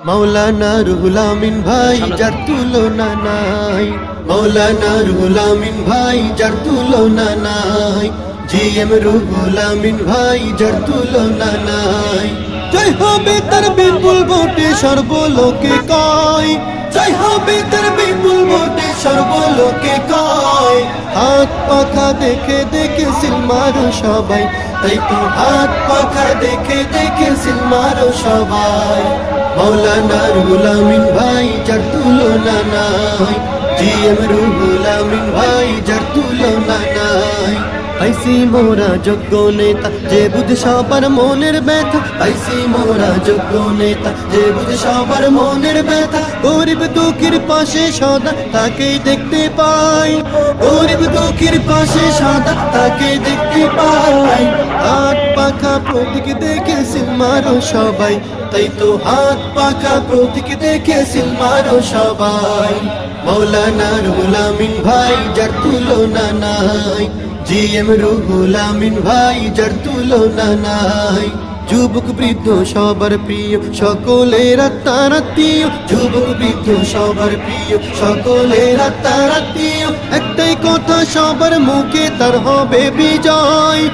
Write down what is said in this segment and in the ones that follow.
মাওলানা রুহুল আমিন ভাই যার তুলনা নাই, মাওলানা রুহুল আমিন ভাই যার তুলনা নাই, জিএম রুহুল আমিন ভাই যার তুলনা নাই। জয় হবে তার বিপুল ভোটে সর্বলোকে কয়, জয় হবে তার বিপুল ভোটে সর্বলোকে কয়। হাত পাখা দেখে দেখে সিল মারো সবাই, তাই তো হাত পাখা দেখে দেখে সিল মারো সবাই। মাওলানা রুহুল আমিন ভাই যার তুলনা নাই, জিএম রুহুল আমিন ভাই যার তুলনা নাই। পাইছি মোরা যোগ্য নেতা যে বুঝে সবার মনের ব্যথা, পাইছি মোরা যোগ্য নেতা যে বুঝে সবার মনের ব্যথা। গরিব দুঃখীর পাশে সদা তাকেই দেখতে পাই, গরিব দুঃখীর পাশে সদা তাকে দেখতে পাই। হাত পাখা প্রতীক দেখে সিল মারো সবাই, তাই তো হাত পাখা প্রতীক দেখে সিল মারো সবাই। মাওলানা রুহুল আমিন ভাই যার তুলনা নাই, জিএম রুহুল আমিন ভাই যার তুলনা নাই। যুবক বৃদ্ধ সবার প্রিয় সকলের আত্মার আত্মীয়, যুবক বৃদ্ধ সবার প্রিয় সকলের আত্মার আত্মীয়। একটাই কথা সবার মুখে তার হবে বিজয়,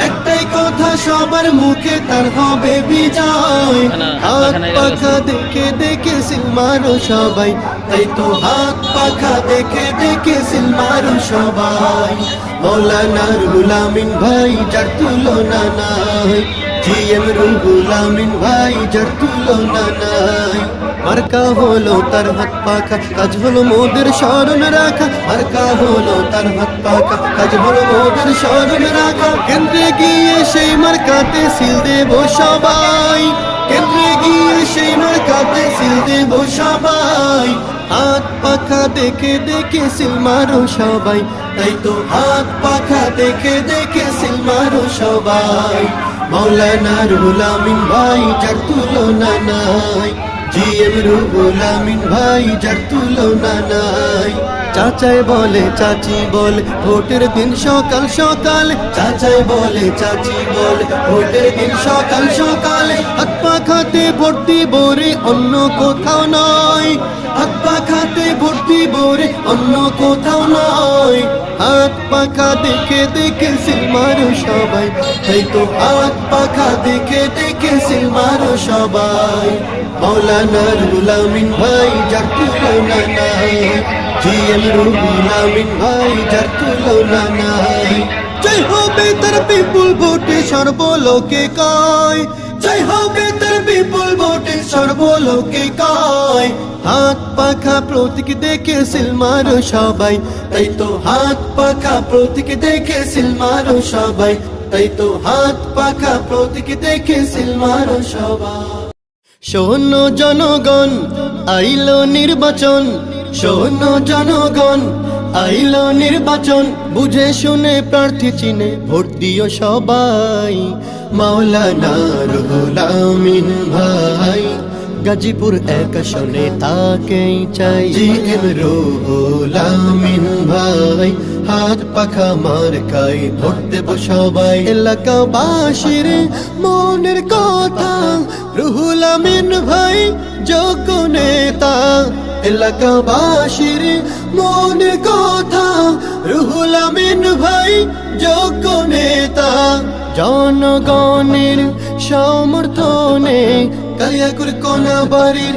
একটাই কথা সবার মুখে তার হবে বিজয়। হাত পাখা দেখে দেখে সিল মারো সবাই, তাই তো হাত পাখা দেখে দেখে সিল মারো সবাই। মাওলানা রুহুল আমিন ভাই যার তুলনা নাই, জিএম রুহুল আমিন ভাই যার তুলনা নাই। মার্কা হলো তার হাত পাখা, কাজ হলো মোদের স্মরণ রাখা, মার্কা হলো তার হাত পাখা, কাজ হলো মোদের স্মরণ রাখা। কেন্দ্রে গিয়ে সেই মার্কাতে সিল দেব সবাই, কেন্দ্রে গিয়ে সেই মার্কাতে সিল দেব সবাই। হাত পাখা দেখে দেখে সিল মারো সবাই, তাই তো হাত পাখা দেখে দেখে সিল মারো সবাই। মাওলানা রুহুল আমিন ভাই যার তুলনা নাই, জিএম রুহুল আমিন ভাই যার তুলনা নাই। চাচাই বলে চাচি বলে ভোটের দিন সকাল সকালে, চাচাই বলে চাচি বলে ভোটের দিন সকাল সকালে। হাত পাখাতে ভোট দিব রে অন্য কোথাও নয়, হাত পাখাতে ভোট দিব রে অন্য কোথাও নয়। হাত পাখা দেখে দেখে সিল মারো সবাই, তাই তো হাত পাখা দেখে দেখে সিল মারো সবাই। মাওলানা রুহুল আমিন ভাই যার তুলনা নাই, জিএম রুহুল আমিন ভাই যার তুলনা নাই। জয় হবে তার বিপুল ভোটে সর্বলোকে কয়, জয় হবে তার বিপুল ভোটে সর্বলোকে কয়। হাত পাখা প্রতীক দেখে সিল মারো সবাই, তাই তো হাত পাখা প্রতীক দেখে সিল মারো সবাই, তাই তো হাত পাখা প্রতীক দেখে সিল মারো সবাই। শোনো জনগণ আইলো নির্বাচন, শোনো জনগণ আইলো নির্বাচন। বুঝে শুনে প্রার্থী চিনে ভোট দিও সবাই। মাওলানা রুহুল আমিন ভাই গাজীপুর এক আসনে তাকেই চাই, জিএম রুহুল আমিন ভাই হাত পাখা মার্কায় ভোট দেব সবাই। এলাকাবাসীর মনের কথা রুহুল আমিন ভাই যোগ্য নেতা, এলাকাবাসীর মনের কথা রুহুল আমিন ভাই যোগ্য নেতা। জনগণের সমর্থনে কালিয়াকুর কোনাবাড়ির